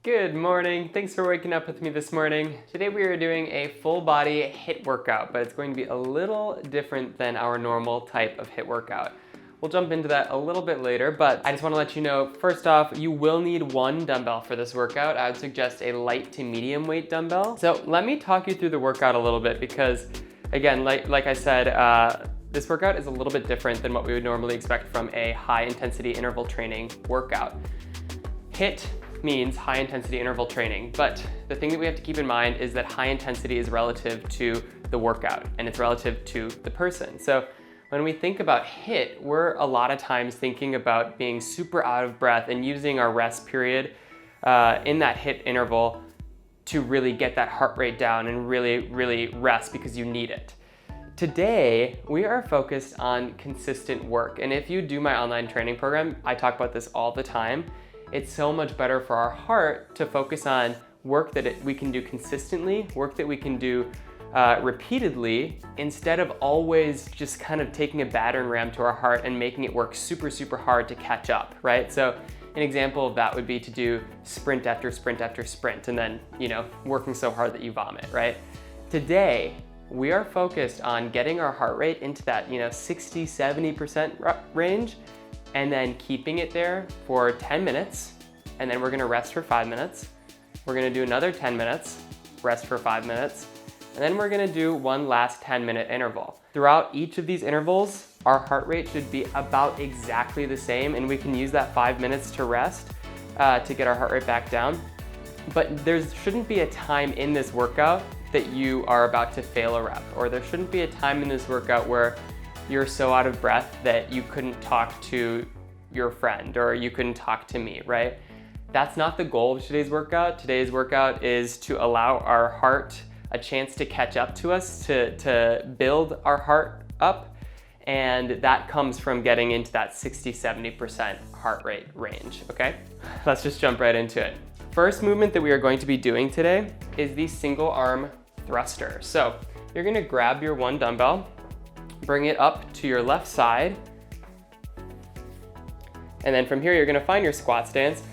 Good morning. Thanks for waking up with me this morning. Today we are doing a full body HIIT workout, but it's going to be a little different than our normal type of HIIT workout. We'll jump into that a little bit later, but I just want to let you know, first off, you will need one dumbbell for this workout. I would suggest a light to medium weight dumbbell. So let me talk you through the workout a little bit because, again, like I said, this workout is a little bit different than what we would normally expect from a high intensity interval training workout. HIIT means high intensity interval training, but the thing that we have to keep in mind is that high intensity is relative to the workout and it's relative to the person. So when we think about HIIT, we're a lot of times thinking about being super out of breath and using our rest period in that HIIT interval to really get that heart rate down and really rest because you need it. Today, we are focused on consistent work. And if you do my online training program, I talk about this all the time. It's so much better for our heart to focus on work that we can do consistently, work that we can do repeatedly, instead of always just kind of taking a battering ram to our heart and making it work super hard to catch up, right? So an example of that would be to do sprint after sprint after sprint and then, working so hard that you vomit, right? Today, we are focused on getting our heart rate into that, 60-70% range, and then keeping it there for 10 minutes, and then we're gonna rest for 5 minutes. We're gonna do another 10 minutes, rest for 5 minutes, and then we're gonna do one last 10-minute interval. Throughout each of these intervals, our heart rate should be about exactly the same, and we can use that 5 minutes to rest to get our heart rate back down. But there shouldn't be a time in this workout that you are about to fail a rep, or there shouldn't be a time in this workout where you're so out of breath that you couldn't talk to your friend or you couldn't talk to me, right? That's not the goal of today's workout. Today's workout is to allow our heart a chance to catch up to us, to build our heart up, and that comes from getting into that 60-70% heart rate range, okay? Let's just jump right into it. First movement that we are going to be doing today is the single arm thruster. So you're gonna grab your one dumbbell, bring it up to your left side, and then from here you're gonna find your squat stance.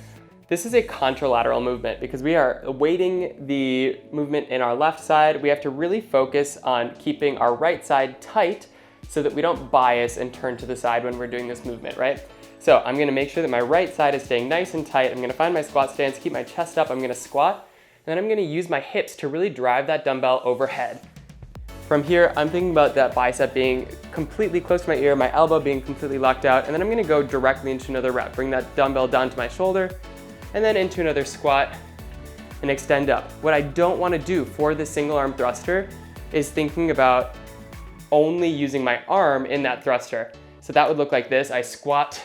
This is a contralateral movement because we are weighting the movement in our left side. We have to really focus on keeping our right side tight so that we don't bias and turn to the side when we're doing this movement, right? So I'm gonna make sure that my right side is staying nice and tight. I'm gonna find my squat stance, keep my chest up, I'm gonna squat, and then I'm gonna use my hips to really drive that dumbbell overhead. From here, I'm thinking about that bicep being completely close to my ear, my elbow being completely locked out, and then I'm gonna go directly into another rep. Bring that dumbbell down to my shoulder, and then into another squat, and extend up. What I don't wanna do for the single arm thruster is thinking about only using my arm in that thruster. So that would look like this. I squat,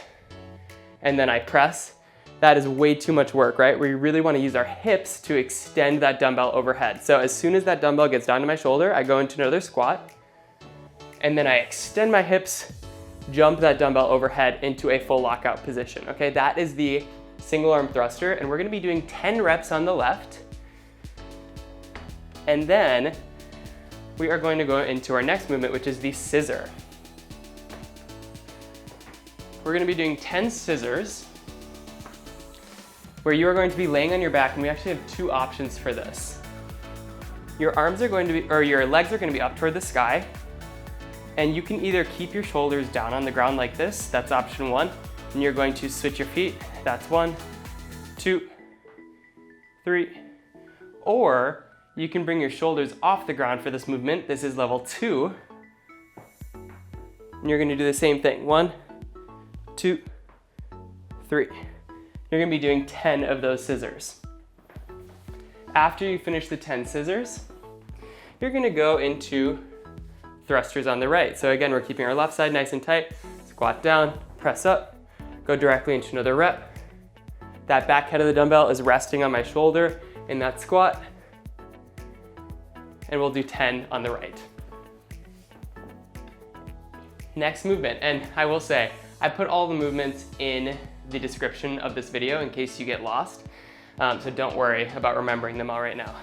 and then I press. That is way too much work, right? We really wanna use our hips to extend that dumbbell overhead. So as soon as that dumbbell gets down to my shoulder, I go into another squat, and then I extend my hips, jump that dumbbell overhead into a full lockout position, okay? That is the single arm thruster, and we're gonna be doing 10 reps on the left, and then we are going to go into our next movement, which is the scissor. We're gonna be doing 10 scissors, where you are going to be laying on your back, and we actually have two options for this. Your arms are going to be, or your legs are going to be up toward the sky, and you can either keep your shoulders down on the ground like this, that's option one, and you're going to switch your feet, that's 1, 2, 3, or you can bring your shoulders off the ground for this movement, this is level 2, and you're going to do the same thing, 1, 2, 3. You're gonna be doing 10 of those scissors. After you finish the 10 scissors, you're gonna go into thrusters on the right. So again, we're keeping our left side nice and tight, squat down, press up, go directly into another rep. That back head of the dumbbell is resting on my shoulder in that squat, and we'll do 10 on the right. Next movement, and I will say, I put all the movements in the description of this video in case you get lost, so don't worry about remembering them all right now.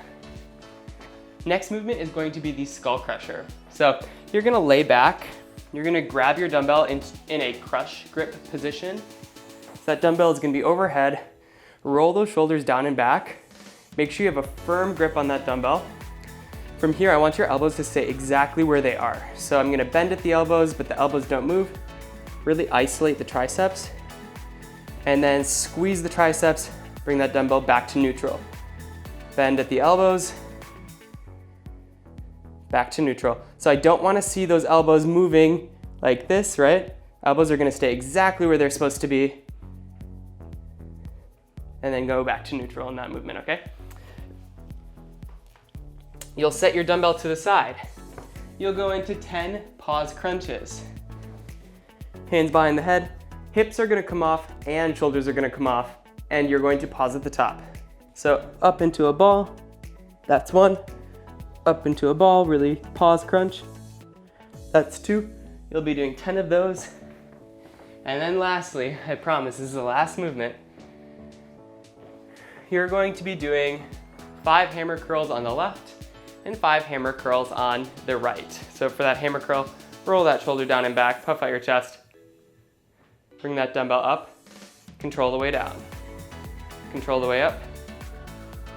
Next movement is going to be the skull crusher. So you're gonna lay back, you're gonna grab your dumbbell in a crush grip position. So that dumbbell is gonna be overhead, Roll those shoulders down and back. Make sure you have a firm grip on that dumbbell. From here, I want your elbows to stay exactly where they are. So I'm gonna bend at the elbows, but the elbows don't move. Really isolate the triceps. And then squeeze the triceps, bring that dumbbell back to neutral. Bend at the elbows, back to neutral. So I don't wanna see those elbows moving like this, right? Elbows are gonna stay exactly where they're supposed to be. And then go back to neutral in that movement, okay? You'll set your dumbbell to the side. You'll go into 10 pause crunches. Hands behind the head, hips are gonna come off and shoulders are gonna come off, and you're going to pause at the top. So up into a ball, that's 1. Up into a ball, really pause crunch. That's 2. You'll be doing 10 of those. And then lastly, I promise this is the last movement, you're going to be doing 5 hammer curls on the left and 5 hammer curls on the right. So for that hammer curl, roll that shoulder down and back, puff out your chest, bring that dumbbell up, control the way down, control the way up,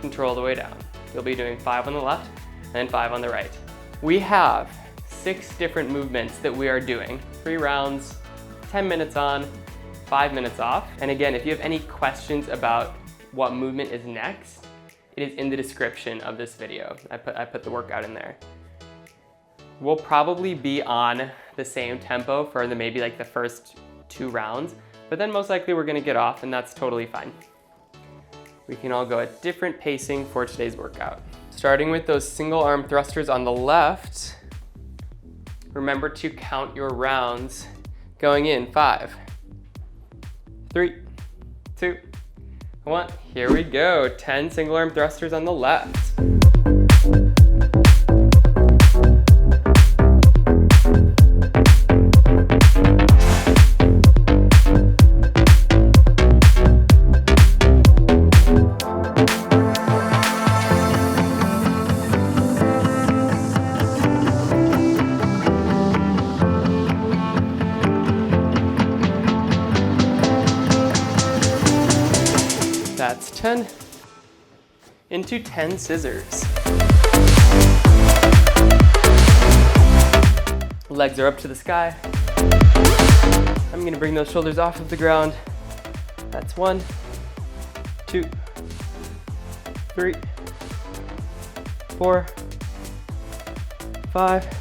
control the way down. You'll be doing 5 on the left and 5 on the right. We have 6 different movements that we are doing, 3 rounds, 10 minutes on, 5 minutes off. And again, if you have any questions about what movement is next, it is in the description of this video. I put the workout in there. We'll probably be on the same tempo for maybe like the first 2 rounds, but then most likely we're gonna get off, and that's totally fine. We can all go at different pacing for today's workout. Starting with those single arm thrusters on the left, remember to count your rounds going in. 5, 3, 2, 1. Here we go. 10 single arm thrusters on the left. That's 10 into 10 scissors. Legs are up to the sky. I'm gonna bring those shoulders off of the ground. That's 1, 2, 3, 4, 5.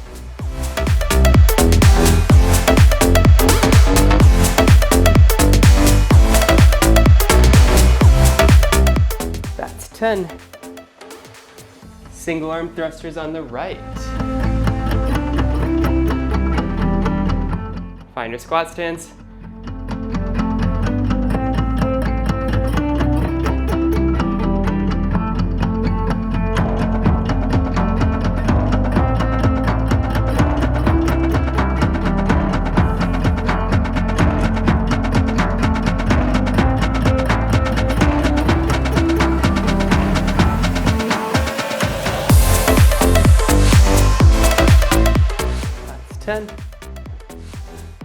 That's 10. Single arm thrusters on the right. Find your squat stance. That's 10.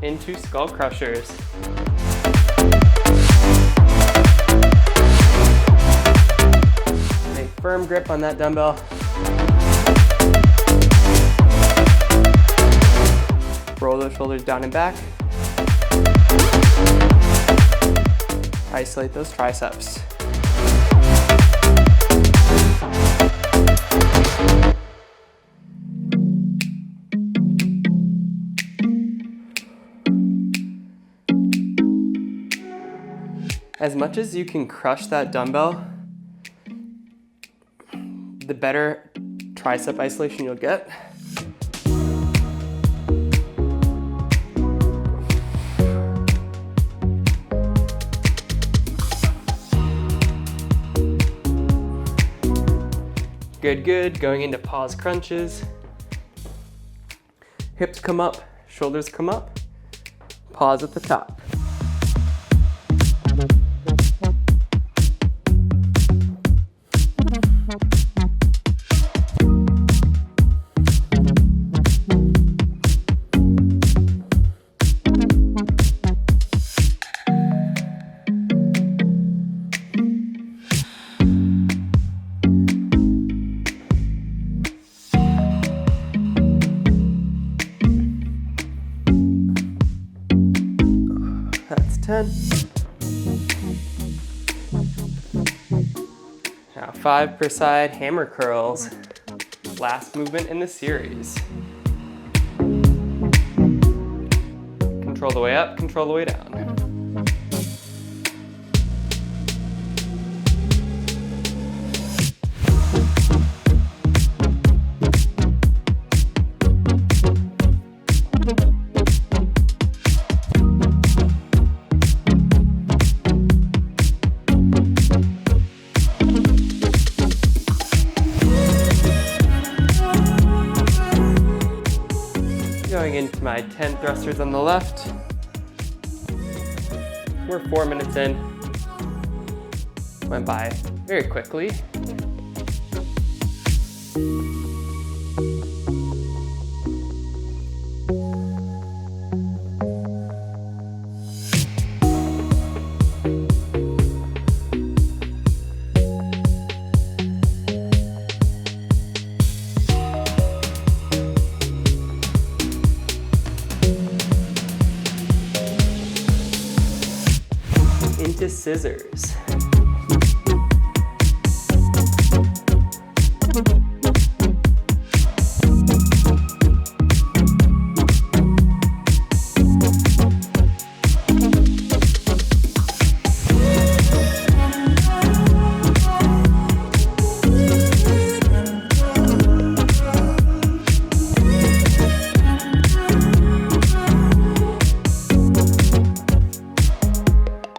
Into skull crushers. Make firm grip on that dumbbell. Roll those shoulders down and back. Isolate those triceps. As much as you can crush that dumbbell, the better tricep isolation you'll get. Good, good. Going into pause crunches. Hips come up, shoulders come up. Pause at the top. 10. Now 5 per side hammer curls. Last movement in the series. Control the way up, control the way down. Going into my 10 thrusters on the left. We're 4 minutes in. Went by very quickly. Into scissors.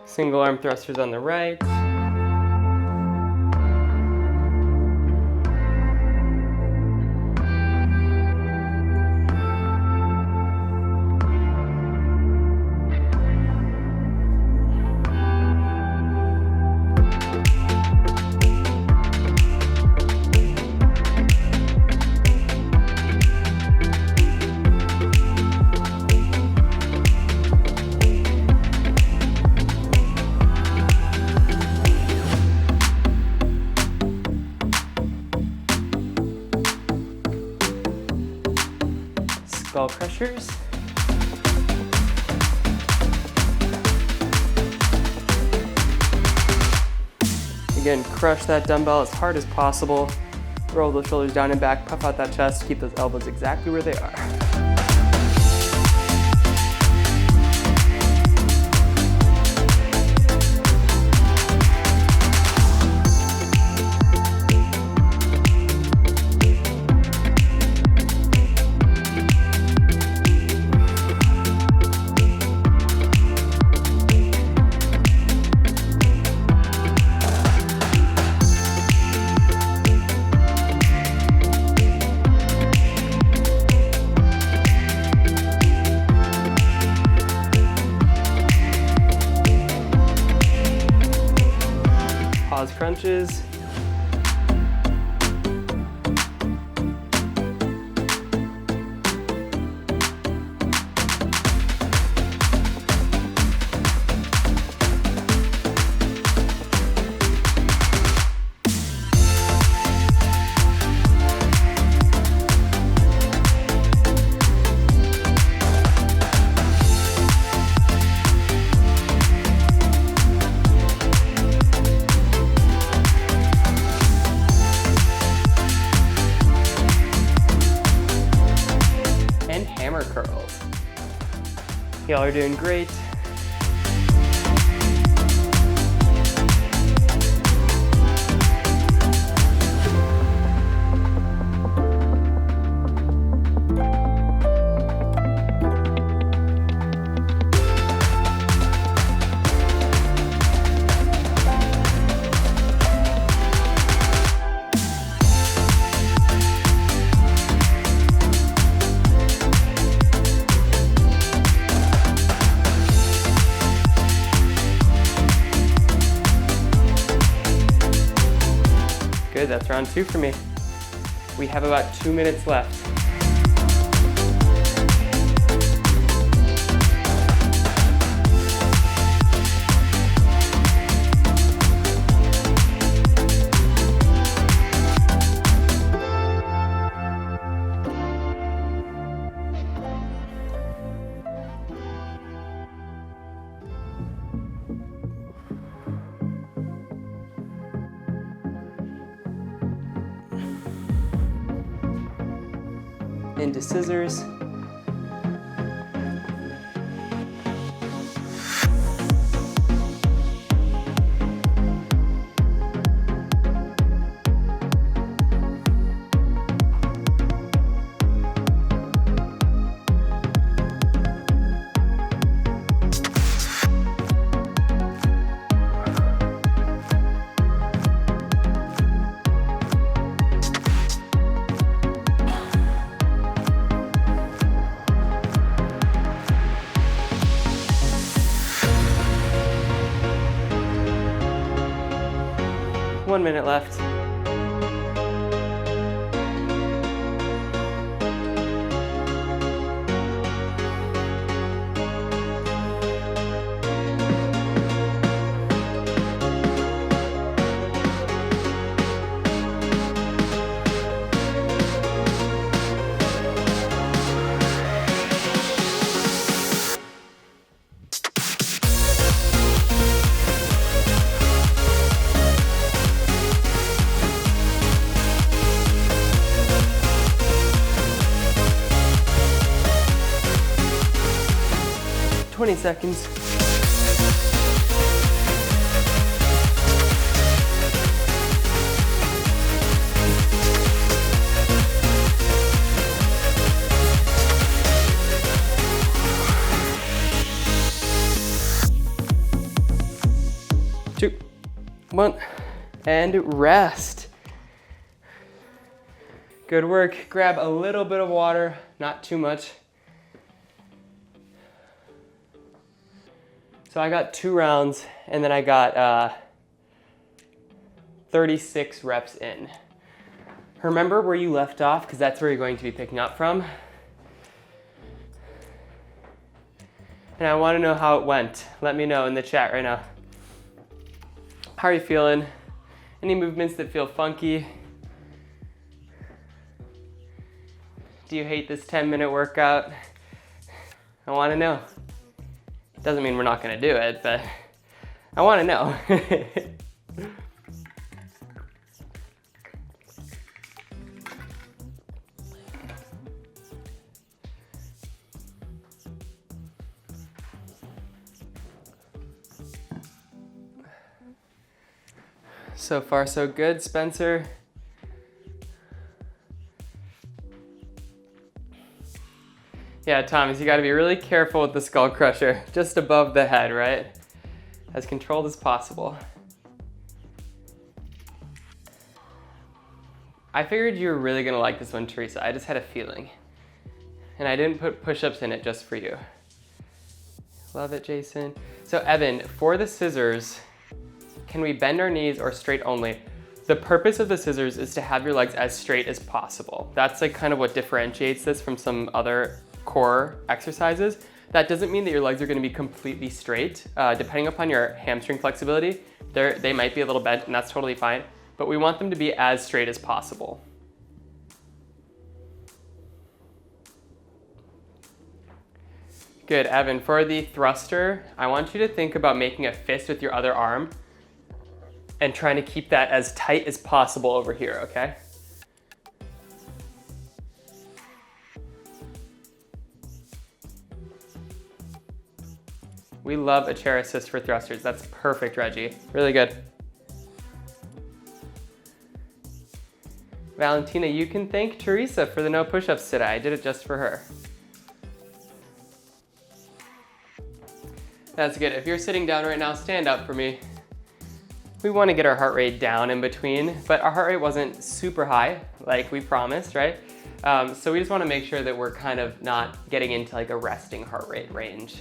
Single arm thrusters on the right. Skull crushers. Again, crush that dumbbell as hard as possible. Roll those shoulders down and back, puff out that chest, keep those elbows exactly where they are. Pause crunches. Curls. Y'all are doing great. Good, that's round 2 for me. We have about 2 minutes left. into scissors. One minute left. Seconds. Two, one, and rest. Good work. Grab a little bit of water, not too much. So I got 2 rounds, and then I got 36 reps in. Remember where you left off, because that's where you're going to be picking up from. And I want to know how it went. Let me know in the chat right now. How are you feeling? Any movements that feel funky? Do you hate this 10-minute workout? I want to know. Doesn't mean we're not gonna do it, but I wanna know. So far, so good, Spencer. Yeah, Thomas, you gotta be really careful with the skull crusher, just above the head, right? As controlled as possible. I figured you were really gonna like this one, Teresa. I just had a feeling. And I didn't put push-ups in it just for you. Love it, Jason. So Evan, for the scissors, can we bend our knees or straight only? The purpose of the scissors is to have your legs as straight as possible. That's like kind of what differentiates this from some other core exercises. That doesn't mean that your legs are going to be completely straight. Depending upon your hamstring flexibility, they might be a little bent, and that's totally fine. But we want them to be as straight as possible. Good, Evan. For the thruster, I want you to think about making a fist with your other arm and trying to keep that as tight as possible over here, okay? We love a chair assist for thrusters. That's perfect, Reggie. Really good. Valentina, you can thank Teresa for the no push-ups today. I did it just for her. That's good. If you're sitting down right now, stand up for me. We want to get our heart rate down in between, but our heart rate wasn't super high, like we promised, right? So we just want to make sure that we're kind of not getting into like a resting heart rate range.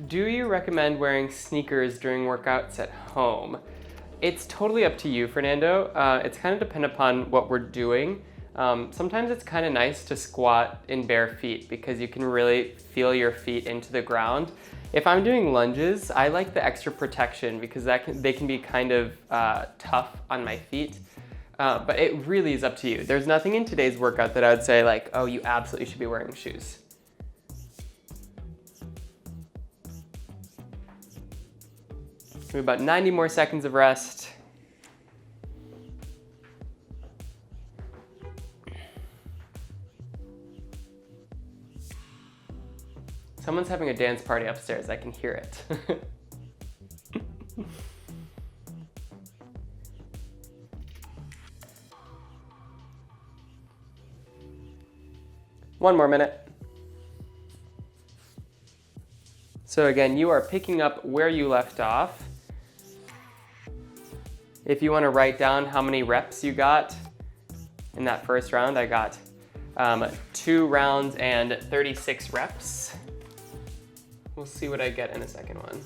Do you recommend wearing sneakers during workouts at home? It's totally up to you, Fernando. It's kind of dependent upon what we're doing. Sometimes it's kind of nice to squat in bare feet because you can really feel your feet into the ground. If I'm doing lunges, I like the extra protection because they can be kind of tough on my feet. But it really is up to you. There's nothing in today's workout that I would say like, oh, you absolutely should be wearing shoes. We have about 90 more seconds of rest. Someone's having a dance party upstairs, I can hear it. One more minute. So again, you are picking up where you left off. If you want to write down how many reps you got in that first round, I got 2 rounds and 36 reps. We'll see what I get in the second one.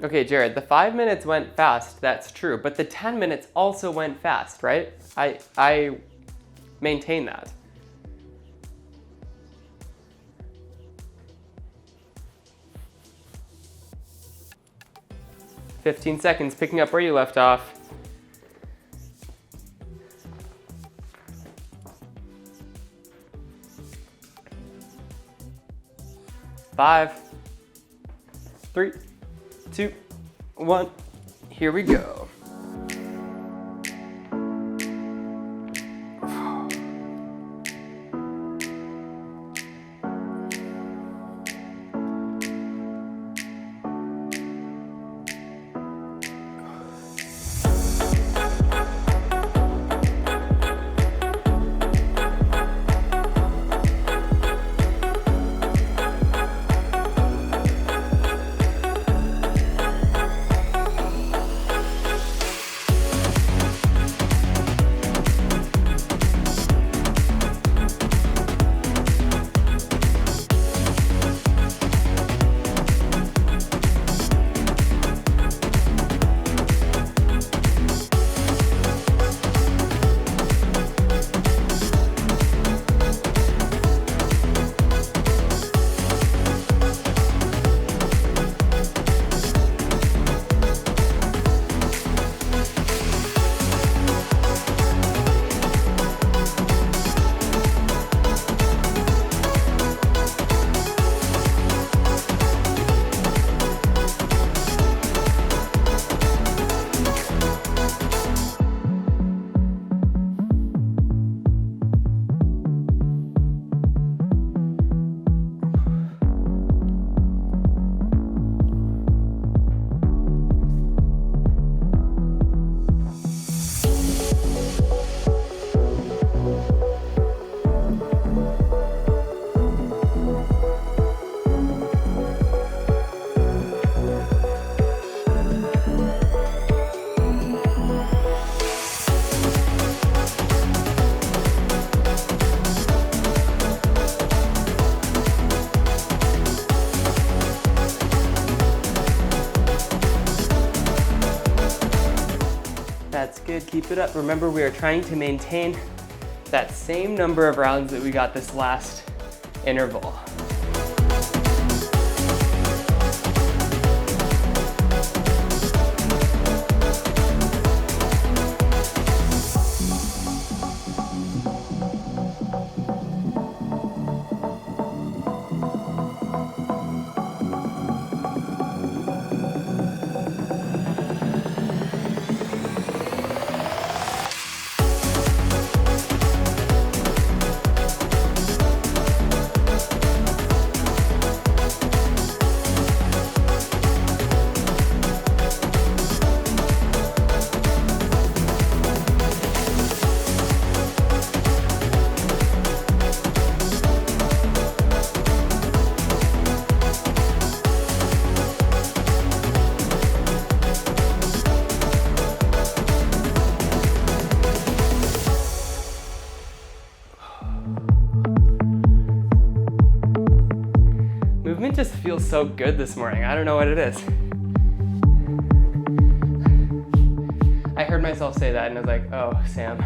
Okay, Jared, the 5 minutes went fast, that's true, but the 10 minutes also went fast, right? I maintain that. "15 seconds, picking up where you left off. Five, 3, 2, 1, here we go. That's good, keep it up. Remember, we are trying to maintain that same number of rounds that we got this last interval. Movement just feels so good this morning. I don't know what it is. I heard myself say that and I was like, oh, Sam.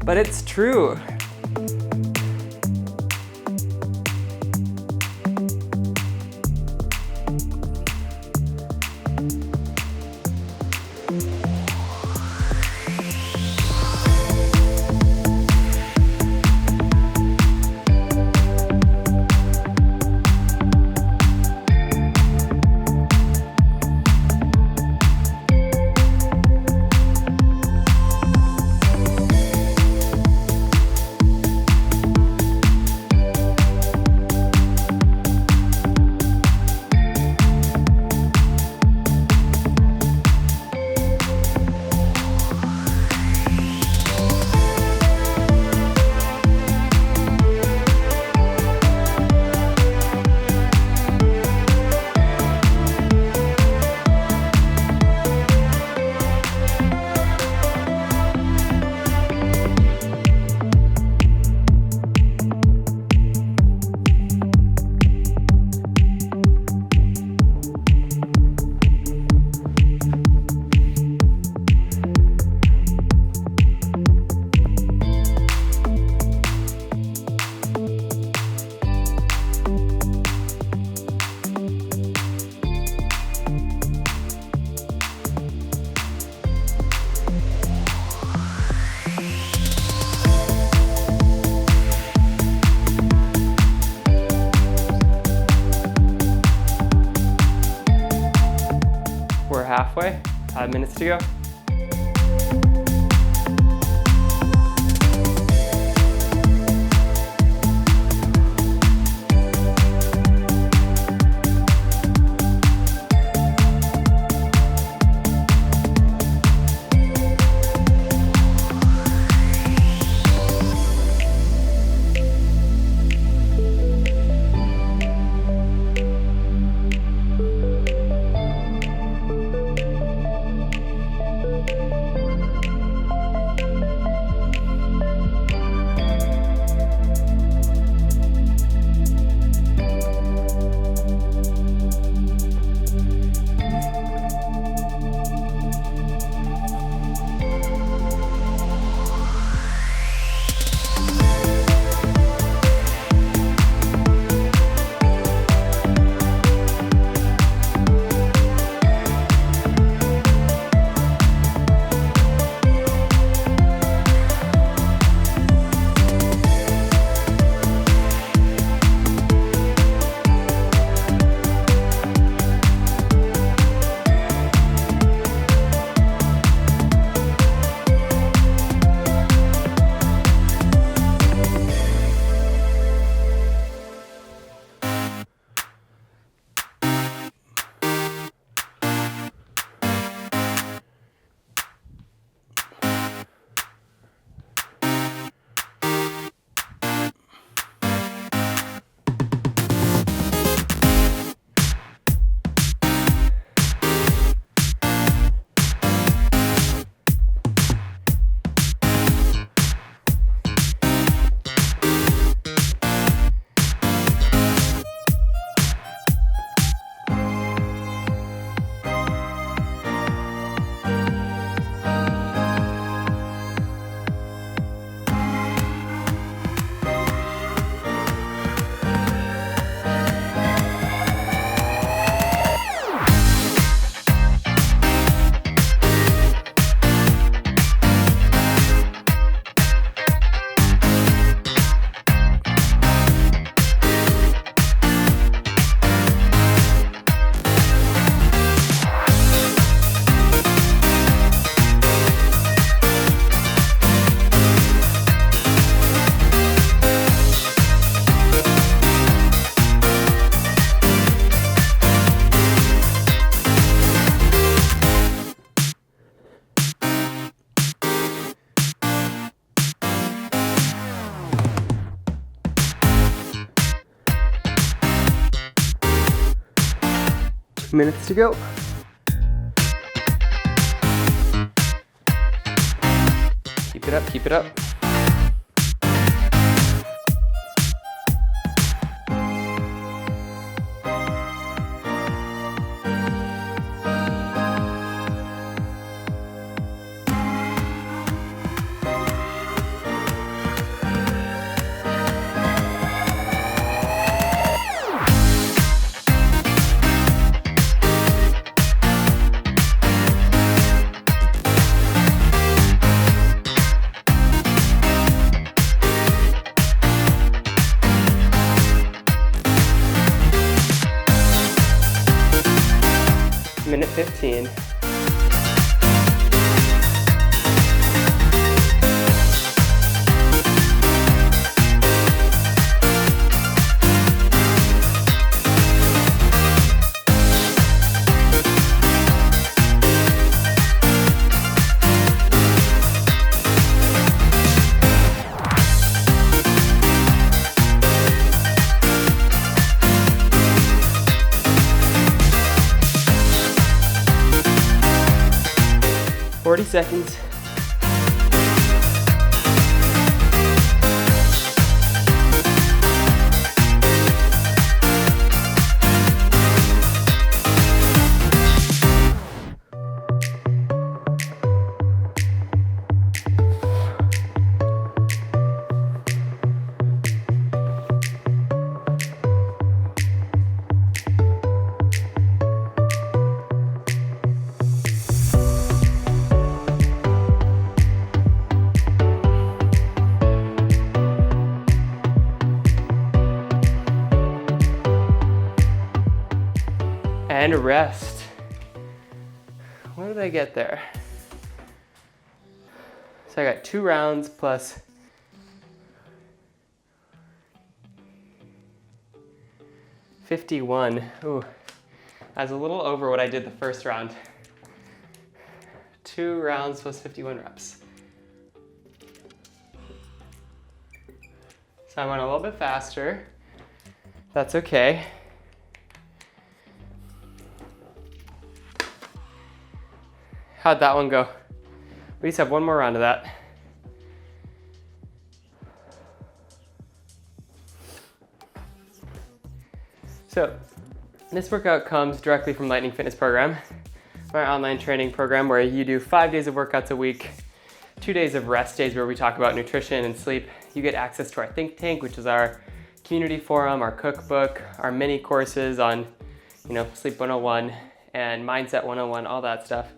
but it's true. We're halfway, 5 minutes to go. Minutes to go. Keep it up, keep it up. 15. Seconds. And rest. What did I get there? So I got 2 rounds plus 51. Ooh, I was a little over what I did the first round. 2 rounds plus 51 reps. So I went a little bit faster. That's okay. How'd that one go? We just have one more round of that. So this workout comes directly from Lightning Fitness Program, my online training program where you do 5 days of workouts a week, 2 days of rest days where we talk about nutrition and sleep. You get access to our think tank, which is our community forum, our cookbook, our mini courses on, Sleep 101 and Mindset 101, all that stuff.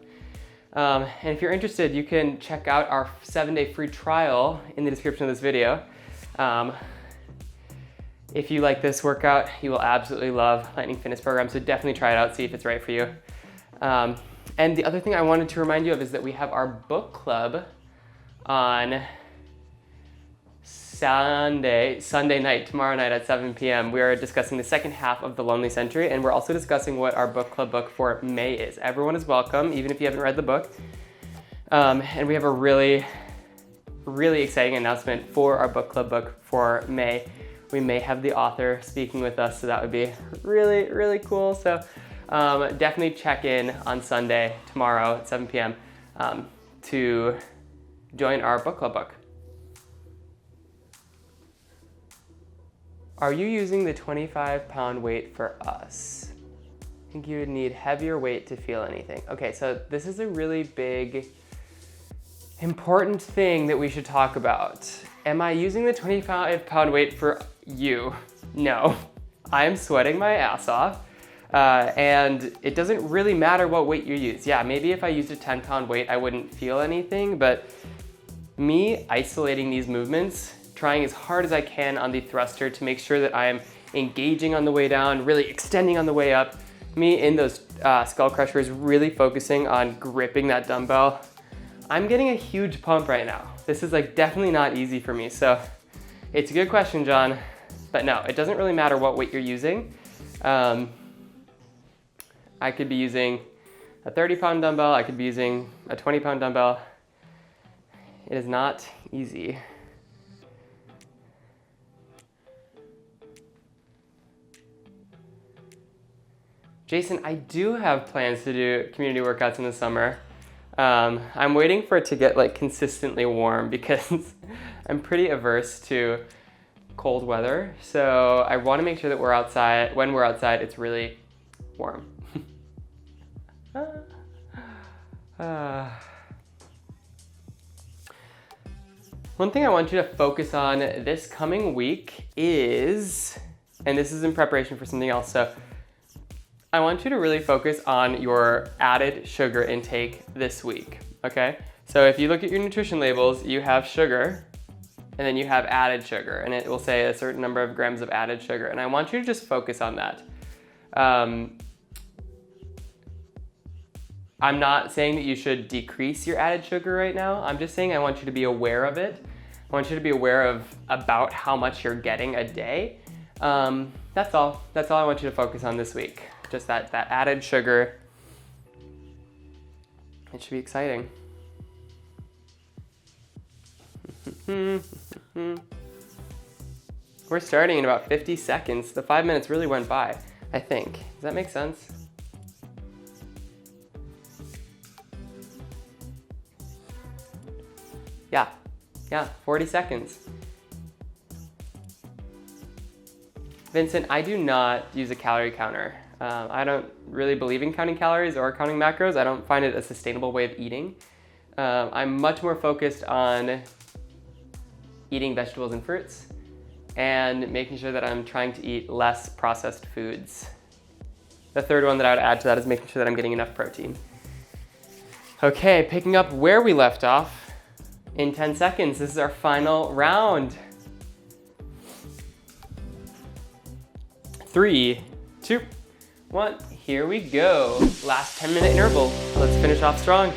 And if you're interested, you can check out our 7-day free trial in the description of this video. If you like this workout, you will absolutely love Lightning Fitness Program, so definitely try it out, see if it's right for you. And the other thing I wanted to remind you of is that we have our book club on Sunday night, tomorrow night at 7 p.m. We are discussing the second half of The Lonely Century, and we're also discussing what our book club book for May is. Everyone is welcome, even if you haven't read the book. And we have a really, really exciting announcement for our book club book for May. We may have the author speaking with us, so that would be really, really cool. So definitely check in on Sunday, tomorrow at 7 p.m. To join our book club book. Are you using the 25-pound weight for us? I think you would need heavier weight to feel anything. Okay, so this is a really big, important thing that we should talk about. Am I using the 25-pound weight for you? No. I am sweating my ass off, and it doesn't really matter what weight you use. Yeah, maybe if I used a 10-pound weight, I wouldn't feel anything, but me isolating ththese movements, trying as hard as I can on the thruster to make sure that I am engaging on the way down, really extending on the way up. Me in those skull crushers, really focusing on gripping that dumbbell. I'm getting a huge pump right now. This is definitely not easy for me. So it's a good question, John, but no, it doesn't really matter what weight you're using. I could be using a 30-pound dumbbell. I could be using a 20-pound dumbbell. It is not easy. Jason, I do have plans to do community workouts in the summer. I'm waiting for it to get consistently warm because I'm pretty averse to cold weather. So I want to make sure that when we're outside, it's really warm. One thing I want you to focus on this coming week is, and this is in preparation for something else, so I want you to really focus on your added sugar intake this week, okay? So if you look at your nutrition labels, you have sugar, and then you have added sugar, and it will say a certain number of grams of added sugar, and I want you to just focus on that. I'm not saying that you should decrease your added sugar right now. I'm just saying I want you to be aware of it. I want you to be aware of about how much you're getting a day. That's all. That's all I want you to focus on this week. Just that added sugar. It should be exciting. We're starting in about 50 seconds. The 5 minutes really went by, I think. Does that make sense? Yeah, 40 seconds. Vincent, I do not use a calorie counter. I don't really believe in counting calories or counting macros. I don't find it a sustainable way of eating. I'm much more focused on eating vegetables and fruits and making sure that I'm trying to eat less processed foods. The third one that I would add to that is making sure that I'm getting enough protein. Okay, picking up where we left off. In 10 seconds, this is our final round. 3, 2, 1, here we go. Last 10-minute interval. Let's finish off strong.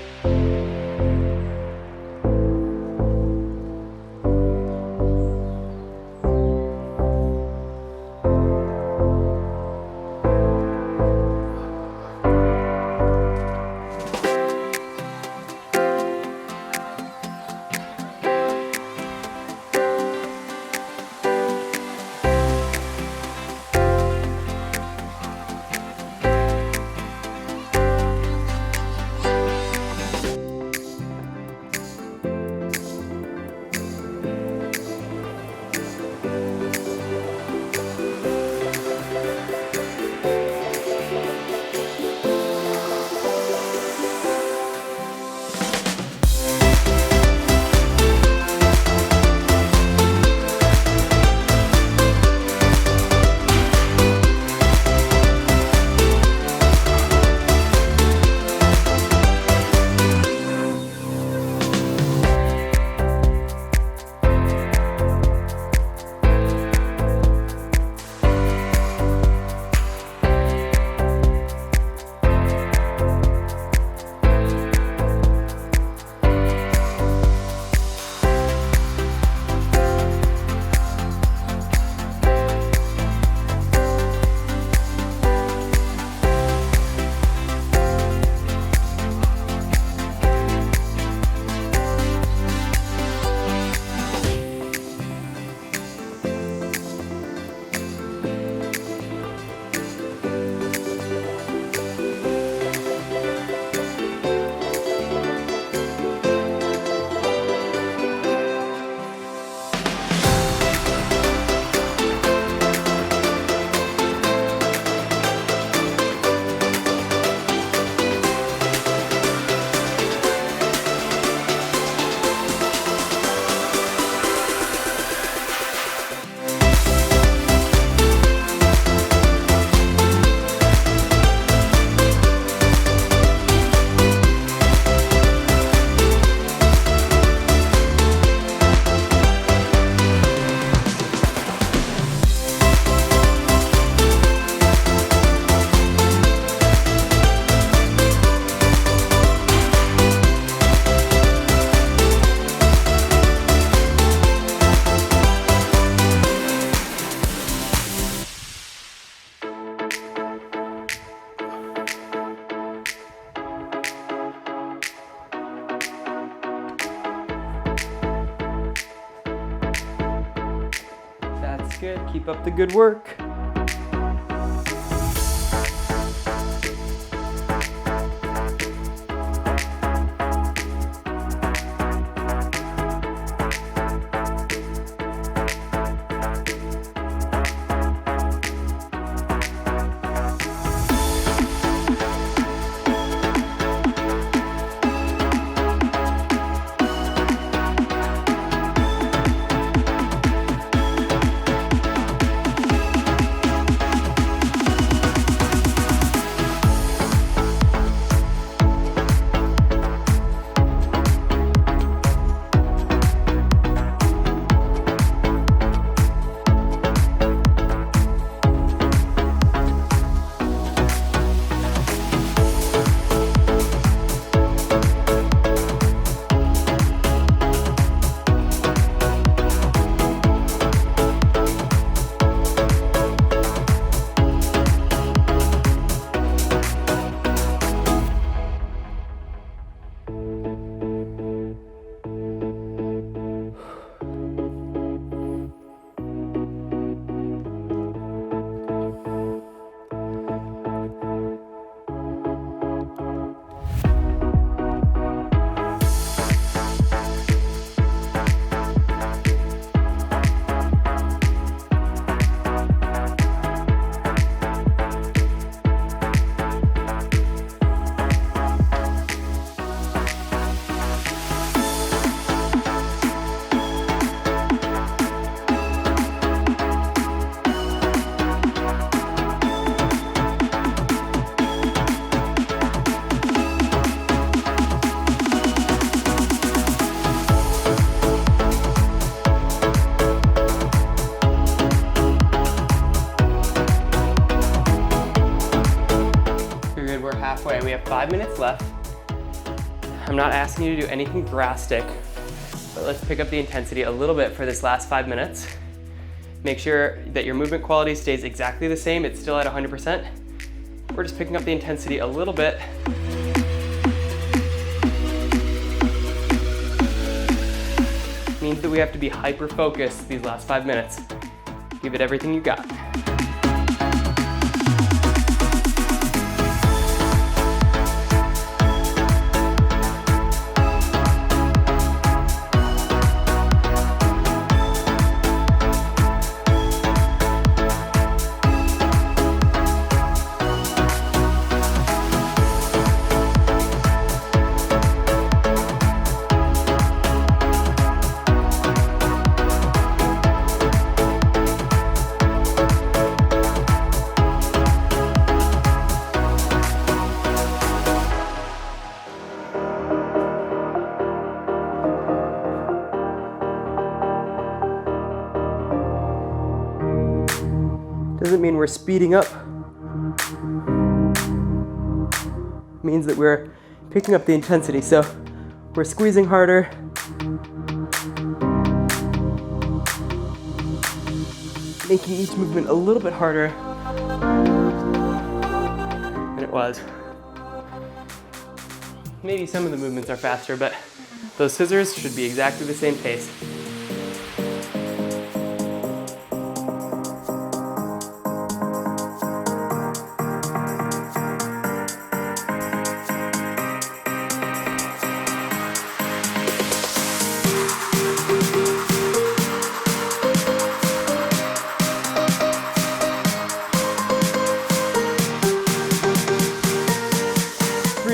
Good. Keep up the good work. 5 minutes left. I'm not asking you to do anything drastic, but let's pick up the intensity a little bit for this last 5 minutes. Make sure that your movement quality stays exactly the same. It's still at 100%. We're just picking up the intensity a little bit. Means that we have to be hyper-focused these last 5 minutes. Give it everything you got. Doesn't mean we're speeding up. It means that we're picking up the intensity. So we're squeezing harder. Making each movement a little bit harder than it was. Maybe some of the movements are faster, but those scissors should be exactly the same pace.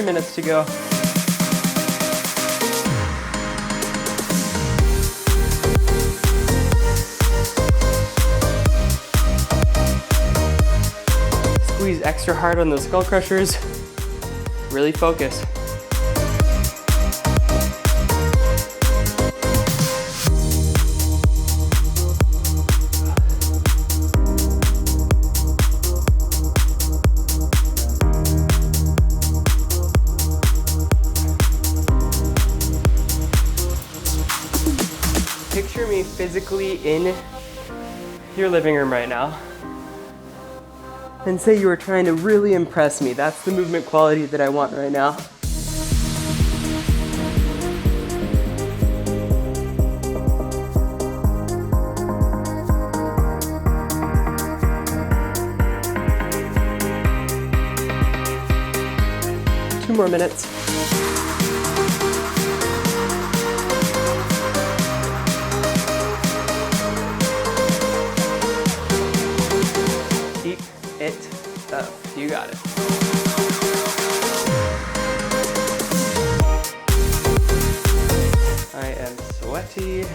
Minutes to go. Squeeze extra hard on those skull crushers. Really focus. Picture me physically in your living room right now and say you were trying to really impress me. That's the movement quality that I want right now. Two more minutes. Keep it up. You got it. I am sweaty.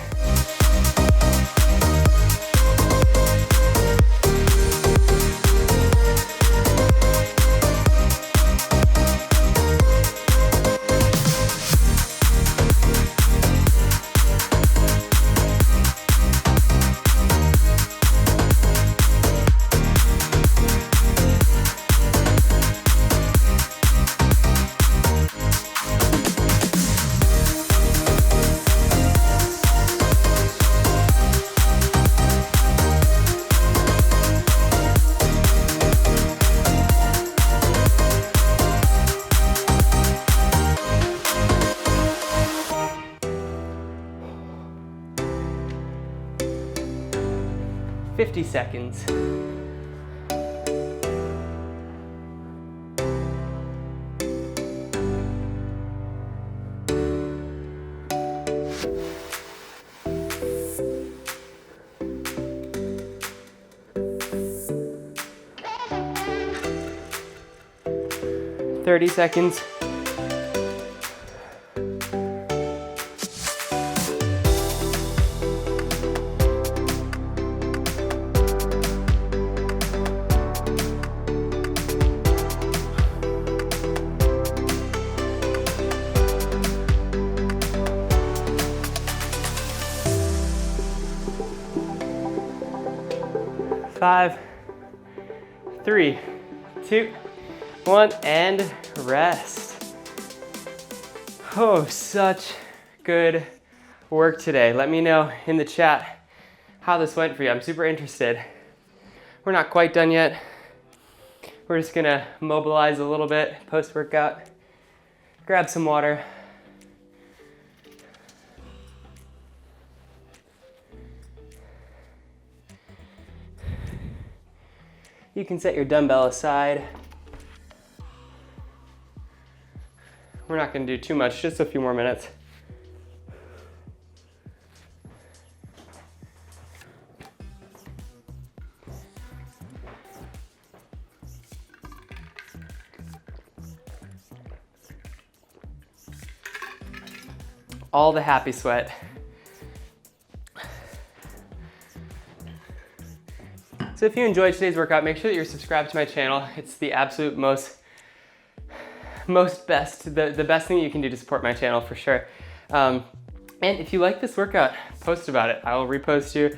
"50 seconds. "30 seconds. Five, 3, 2, 1, and rest. Oh, such good work today. Let me know in the chat how this went for you. I'm super interested. We're not quite done yet. We're just gonna mobilize a little bit post-workout. Grab some water. You can set your dumbbell aside. We're not gonna do too much, just a few more minutes. All the happy sweat. So if you enjoyed today's workout, make sure that you're subscribed to my channel. It's the absolute best, the best thing you can do to support my channel for sure. And if you like this workout, post about it. I will repost you.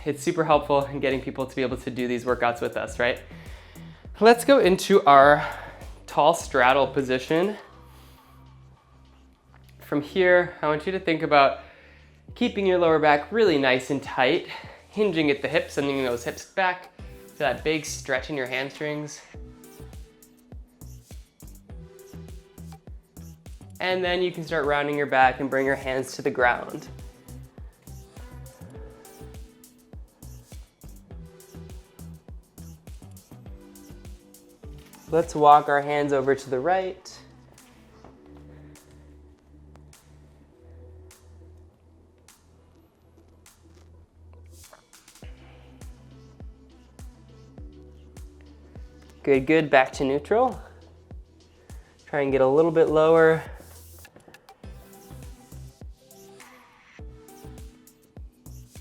It's super helpful in getting people to be able to do these workouts with us, right? Let's go into our tall straddle position. From here, I want you to think about keeping your lower back really nice and tight, hinging at the hips, sending those hips back to that big stretch in your hamstrings. And then you can start rounding your back and bring your hands to the ground. Let's walk our hands over to the right. Good, good, back to neutral. Try and get a little bit lower.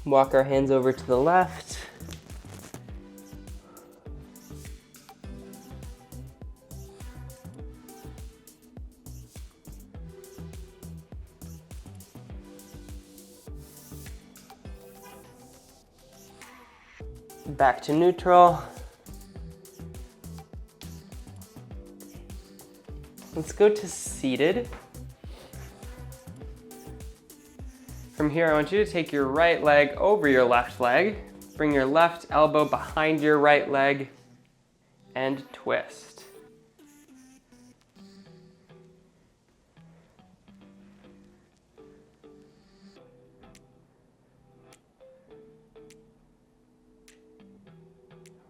Walk our hands over to the left. Back to neutral. Let's go to seated. From here, I want you to take your right leg over your left leg, bring your left elbow behind your right leg, and twist.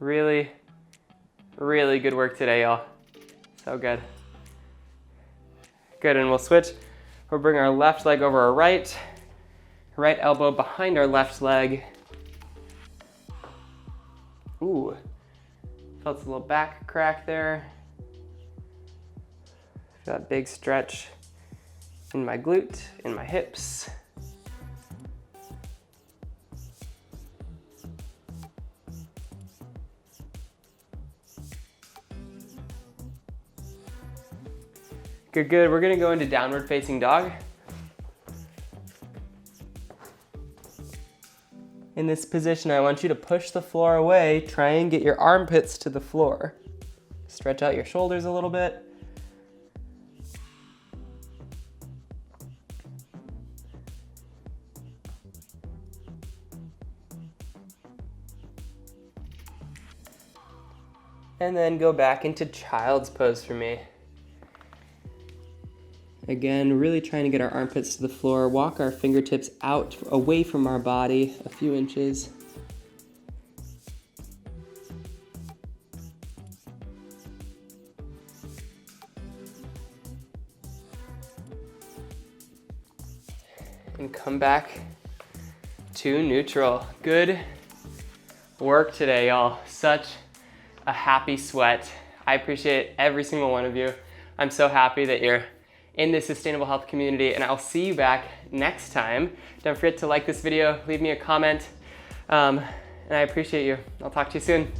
Really, really good work today, y'all. So good. Good, and we'll switch. We'll bring our left leg over our right elbow behind our left leg. Ooh, felt a little back crack there. Feel that big stretch in my glute, in my hips. Good, good. We're gonna go into downward facing dog. In this position, I want you to push the floor away. Try and get your armpits to the floor. Stretch out your shoulders a little bit. And then go back into child's pose for me. Again, really trying to get our armpits to the floor, walk our fingertips out away from our body a few inches. And come back to neutral. Good work today, y'all. Such a happy sweat. I appreciate every single one of you. I'm so happy that you're in this sustainable health community, and I'll see you back next time. Don't forget to like this video, leave me a comment, and I appreciate you. I'll talk to you soon.